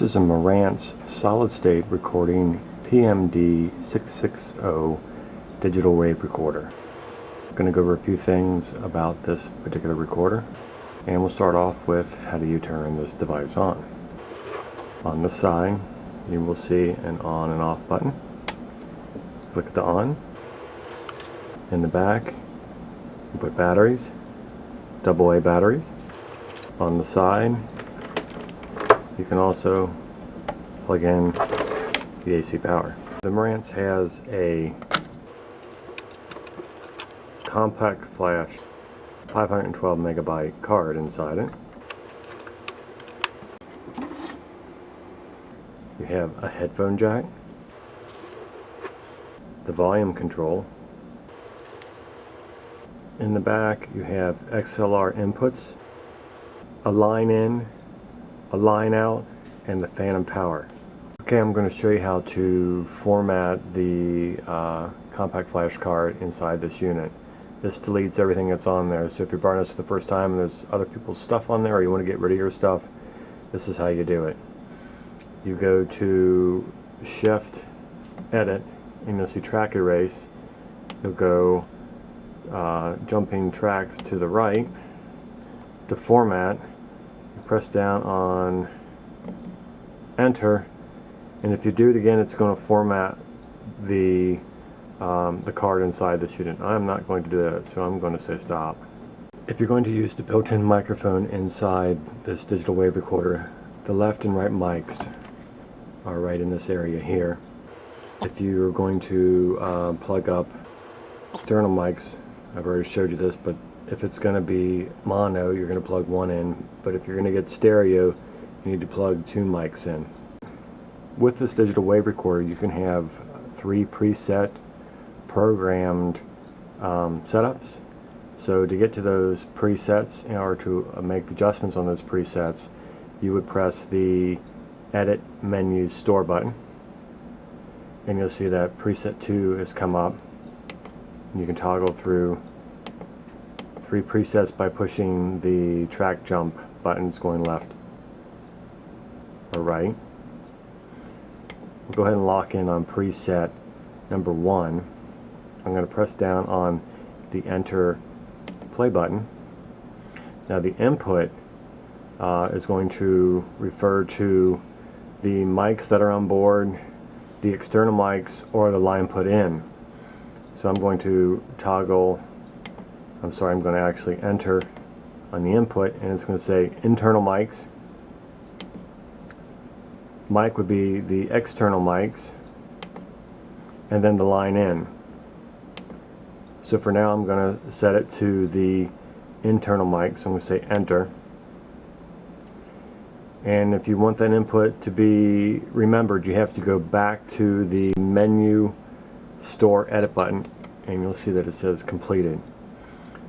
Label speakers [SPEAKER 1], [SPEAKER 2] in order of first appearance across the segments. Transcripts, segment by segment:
[SPEAKER 1] This is a Maranttz solid-state recording PMD660 digital wave recorder. I'm going to go over a few things about this particular recorder, and we'll start off with how do you turn this device on. On this side you will see an on and off button. Click the on. In the back you put batteries, AA batteries. On the side you can also plug in the AC power. The Maranttz has a compact flash 512 megabyte card inside it. You have a headphone jack, the volume control. In the back you have XLR inputs, a line in, a line out, and the phantom power. Okay, I'm going to show you how to format the compact flash card inside this unit. This deletes everything that's on there, so if you're borrowing this for the first time and there's other people's stuff on there or you want to get rid of your stuff, this is how you do it. You go to Shift, Edit, and you'll see Track Erase. You'll go jumping tracks to the right. To format, you press down on Enter, and if you do it again it's going to format the card inside this unit. I'm not going to do that, so I'm going to say stop. If you're going to use the built-in microphone inside this digital wave recorder, the left and right mics are right in this area here. If you're going to plug up external mics, I've already showed you this, but if it's going to be mono, you're going to plug one in, but if you're going to get stereo, you need to plug two mics in. With this digital wave recorder, you can have 3 preset programmed setups. So to get to those presets, in order to make adjustments on those presets, you would press the Edit Menu Store button, and you'll see that preset 2 has come up. You can toggle through 3 presets by pushing the track jump buttons going left or right. We'll go ahead and lock in on preset number 1. I'm going to press down on the Enter Play button. Now the input is going to refer to the mics that are on board, the external mics, or the line put in. So I'm going to I'm going to actually enter on the input, and it's going to say internal mics. Mic would be the external mics, and then the line in. So for now I'm going to set it to the internal mic, so I'm going to say enter. And if you want that input to be remembered, you have to go back to the Menu Store Edit button, and you'll see that it says completed.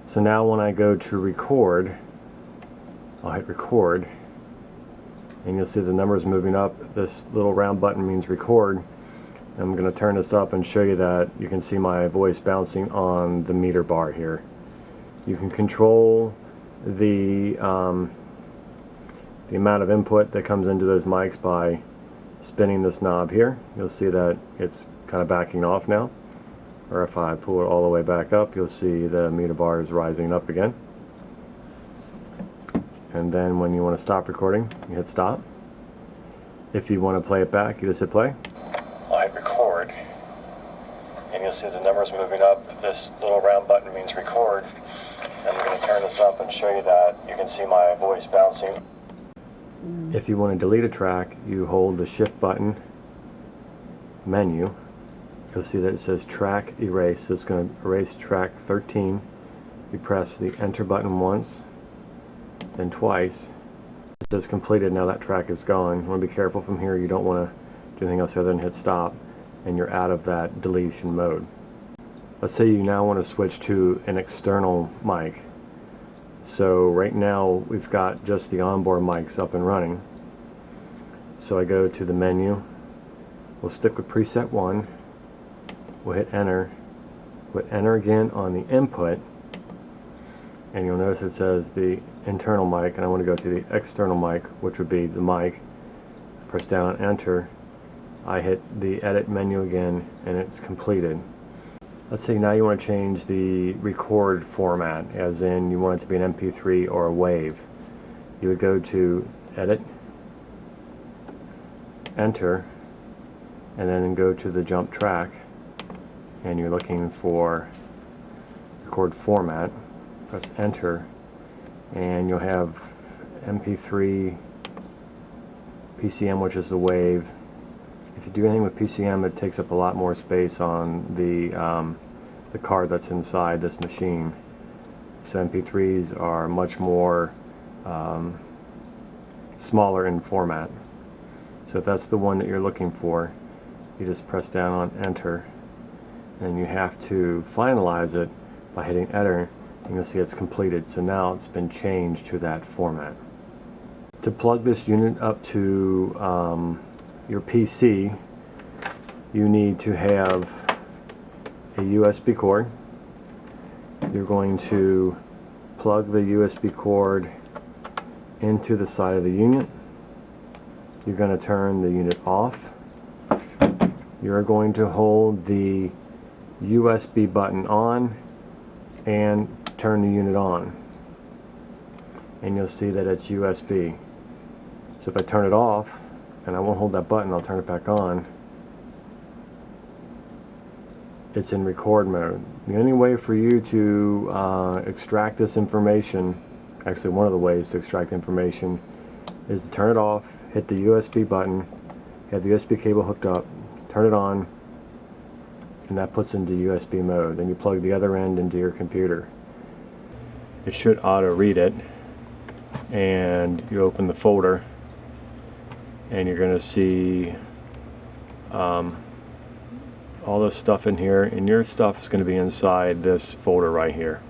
[SPEAKER 1] So now when I go to record, I'll hit record, and you'll see the numbers moving up. This little round button means record. I'm going to turn this up and show you that you can see my voice bouncing on the meter bar here. You can control the amount of input that comes into those mics by spinning this knob here. You'll see that it's kind of backing off now. Or if I pull it all the way back up, you'll see the meter bar is rising up again. And then when you want to stop recording, you hit stop. If you want to play it back, you just hit play. I'll hit record, and you'll see the numbers moving up. This little round button means record. And I'm going to turn this up and show you that you can see my voice bouncing. If you want to delete a track, you hold the shift button, menu. You'll see that it says track erase, so it's going to erase track 13. You press the enter button once, then twice. It says completed. Now that track is gone. You want to be careful from here. You don't want to do anything else other than hit stop, and you're out of that deletion mode. Let's say you now want to switch to an external mic. So right now we've got just the onboard mics up and running. So I go to the menu. We'll stick with preset 1. We'll hit enter. We'll enter again on the input, and you'll notice it says the internal mic, and I want to go to the external mic, which would be the mic. press down on enter, I hit the edit menu again, and it's completed. Let's say now you want to change the record format, as in you want it to be an MP3 or a WAV. You would go to edit, enter, and then go to the jump track, and you're looking for record format. Press enter, and you'll have MP3, PCM, which is the WAV. If you do anything with PCM, it takes up a lot more space on the card that's inside this machine. So MP3s are much more smaller in format. So if that's the one that you're looking for, you just press down on enter, and you have to finalize it by hitting enter, and you'll see it's completed. So now it's been changed to that format. To plug this unit up to your PC, you need to have a USB cord. You're going to plug the USB cord into the side of the unit. You're going to turn the unit off. You're going to hold the USB button on and turn the unit on, and you'll see that it's USB. So if I turn it off, and I won't hold that button, I'll turn it back on, it's in record mode. The only way for you to extract this information, actually one of the ways to extract information, is to turn it off, hit the USB button, have the USB cable hooked up, turn it on, and that puts into USB mode. Then you plug the other end into your computer. It should auto read it, and you open the folder, and you're going to see all this stuff in here, and your stuff is going to be inside this folder right here.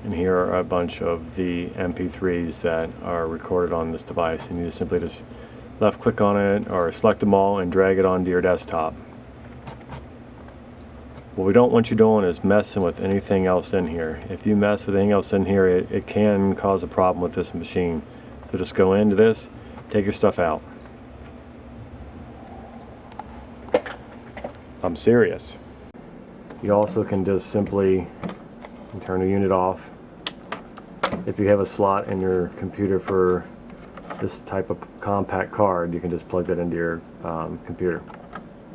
[SPEAKER 1] And here are a bunch of the MP3s that are recorded on this device, and you just simply left click on it or select them all and drag it onto your desktop. What we don't want you doing is messing with anything else in here. If you mess with anything else in here, it can cause a problem with this machine. So just go into this, take your stuff out. I'm serious. You also can just simply turn the unit off. If you have a slot in your computer for this type of compact card, you can just plug that into your computer.